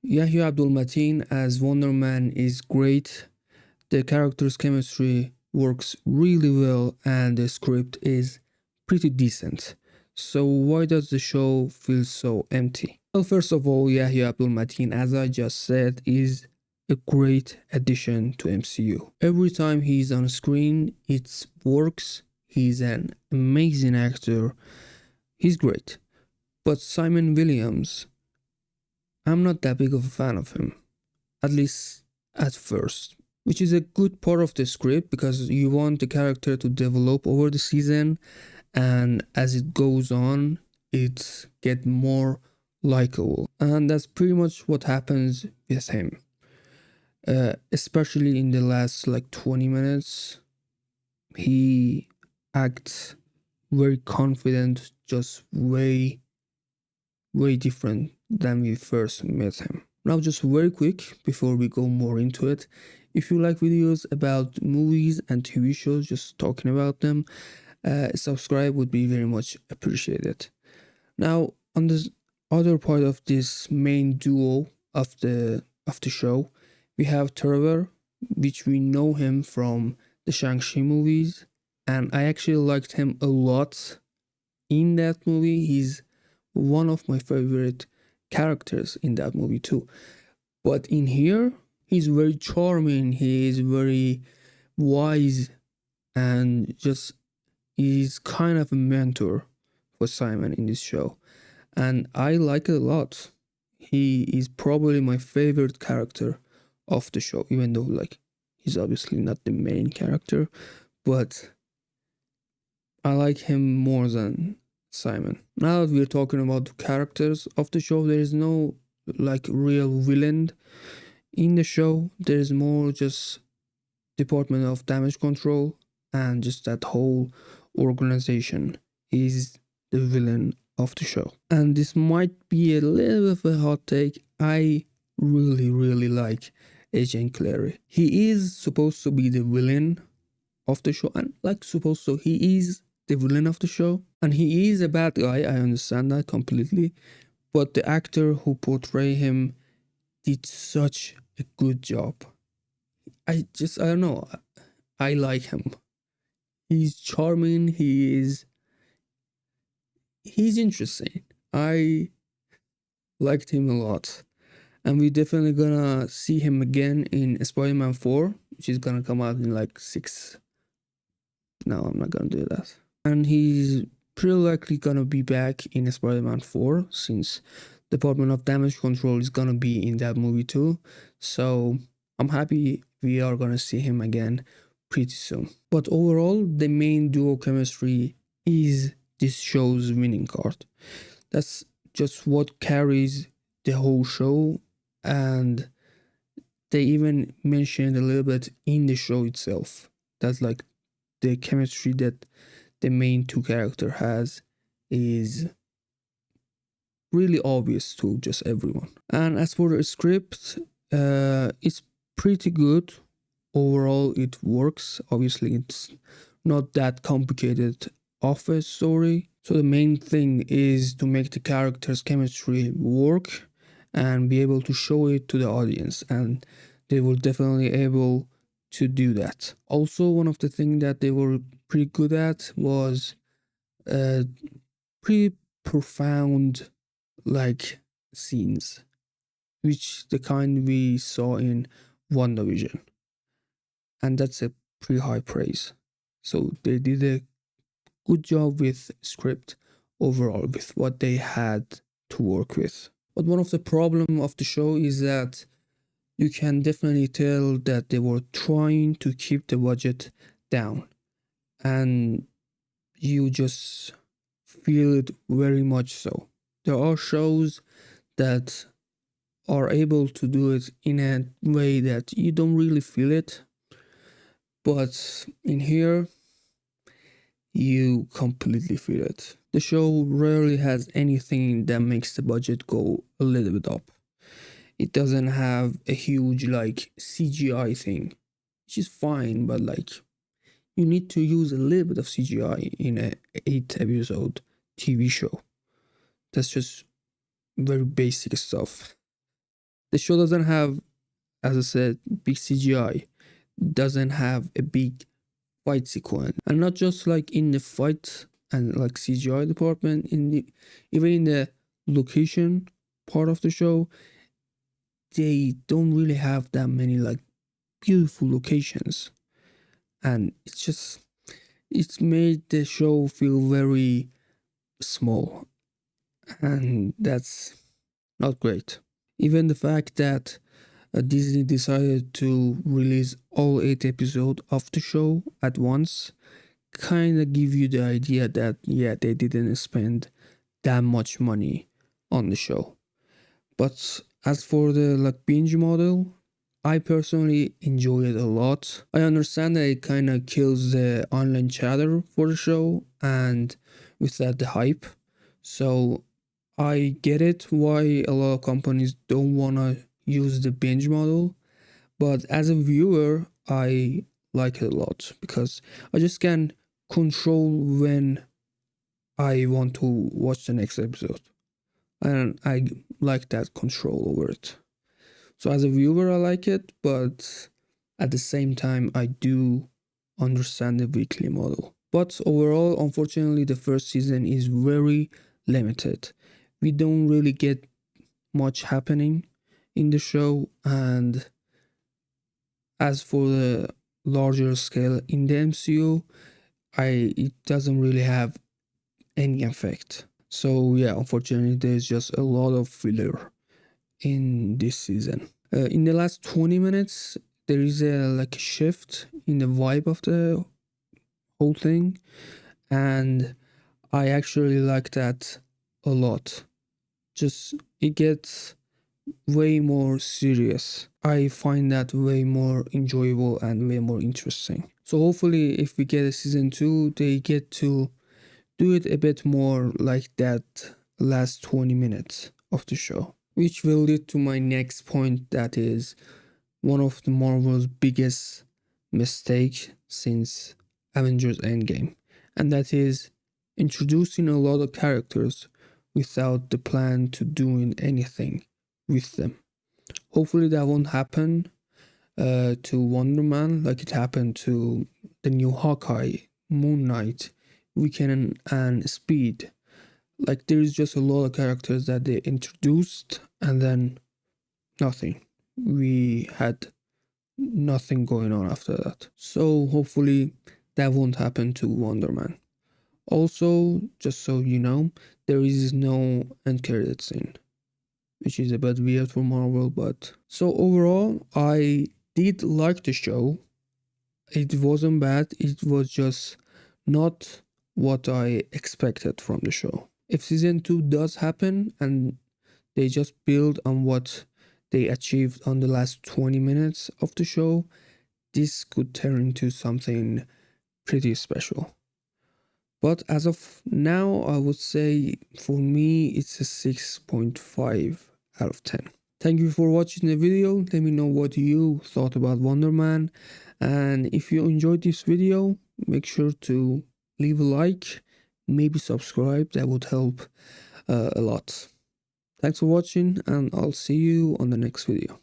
Yahya Abdul-Mateen as Wonder Man is great. The character's chemistry works really well and the script is pretty decent. So why does the show feel so empty? Well, first of all, Yahya Abdul-Mateen, as I just said, is a great addition to MCU. Every time he's on screen, it works. He's an amazing actor. He's great. But Simon Williams, I'm not that big of a fan of him, at least at first, which is a good part of the script because you want the character to develop over the season, and as it goes on, it get more likable, and that's pretty much what happens with him. Especially in the last like 20 minutes, he acts very confident, just way different than we first met him. Now, just very quick before we go more into it, if you like videos about movies and TV shows, just talking about them, subscribe would be very much appreciated. Now, on the other part of this main duo of the show, we have Trevor, which we know him from the Shang-Chi movies, and I actually liked him a lot in that movie. He's one of my favorite characters in that movie too. But in here, he's very charming, he is very wise, and just he's kind of a mentor for Simon in this show. And I like it a lot. He is probably my favorite character of the show, even though like he's obviously not the main character, but I like him more than Simon. Now that we're talking about the characters of the show, there is no like real villain in the show. There is more just Department of Damage Control, and just that whole organization is the villain of the show. And this might be a little bit of a hot take. I really like Agent Clary. He is supposed to be the villain of the show, and like supposed to, he is the villain of the show, and he is a bad guy. I understand that completely, but the actor who portrayed him did such a good job. I don't know. I like him. He's charming. He's interesting. I liked him a lot, and we're definitely gonna see him again in Spider-Man 4, which is gonna come out in like 6. No, I'm not gonna do that. And he's pretty likely gonna be back in Spider-Man 4 since Department of Damage Control is gonna be in that movie too. So I'm happy we are gonna see him again pretty soon. But overall, the main duo chemistry is this show's winning card. That's just what carries the whole show, and they even mentioned a little bit in the show itself. That's like the chemistry that the main two character has is really obvious to just everyone. And as for the script, it's pretty good. Overall, it works. Obviously, it's not that complicated of a story. So the main thing is to make the characters' chemistry work and be able to show it to the audience, and they were definitely able to do that. Also, one of the things that they were pretty good at was pretty profound like scenes, which the kind we saw in WandaVision, and that's a pretty high praise. So they did a good job with script overall with what they had to work with. But one of the problem of the show is that you can definitely tell that they were trying to keep the budget down, and you just feel it very much so. There are shows that are able to do it in a way that you don't really feel it, but in here, you completely feel it. The show rarely has anything that makes the budget go a little bit up. It doesn't have a huge like CGI thing, which is fine, but like you need to use a little bit of CGI in a 8 episode TV show. That's just very basic stuff. The show doesn't have, as I said, big CGI, doesn't have a big fight sequence, and not just like in the fight and like CGI department, in the even in the location part of the show, they don't really have that many like beautiful locations, and it's made the show feel very small, and that's not great. Even the fact that Disney decided to release all 8 episodes of the show at once kind of give you the idea that yeah, they didn't spend that much money on the show. But as for the like binge model, I personally enjoy it a lot. I understand that it kind of kills the online chatter for the show and with that the hype. So I get it why a lot of companies don't want to use the binge model, but as a viewer, I like it a lot because I just can control when I want to watch the next episode, and I like that control over it. So as a viewer, I like it, but at the same time, I do understand the weekly model. But overall, unfortunately, the first season is very limited. We don't really get much happening in the show, and as for the larger scale in the MCU, it doesn't really have any effect. So yeah, unfortunately, there's just a lot of filler in this season. In the last 20 minutes, there is a like a shift in the vibe of the whole thing, and I actually like that a lot. Just it gets way more serious. I find that way more enjoyable and way more interesting. So hopefully if we get a season 2, they get to do it a bit more like that last 20 minutes of the show. Which will lead to my next point, that is one of the Marvel's biggest mistake since Avengers Endgame. And that is introducing a lot of characters without the plan to doing anything with them. Hopefully that won't happen to Wonder Man like it happened to the new Hawkeye, Moon Knight, Weekend, and Speed. Like there's just a lot of characters that they introduced and then nothing. We had nothing going on after that. So hopefully that won't happen to Wonder Man. Also, just so you know, there is no end credit scene, which is a bit weird for Marvel, but so overall, I did like the show. It wasn't bad, it was just not what I expected from the show. If season 2 does happen and they just build on what they achieved on the last 20 minutes of the show, this could turn into something pretty special. But as of now, I would say for me, it's a 6.5 out of 10. Thank you for watching the video. Let me know what you thought about Wonder Man. And if you enjoyed this video, make sure to leave a like, maybe subscribe. That would help a lot. Thanks for watching, and I'll see you on the next video.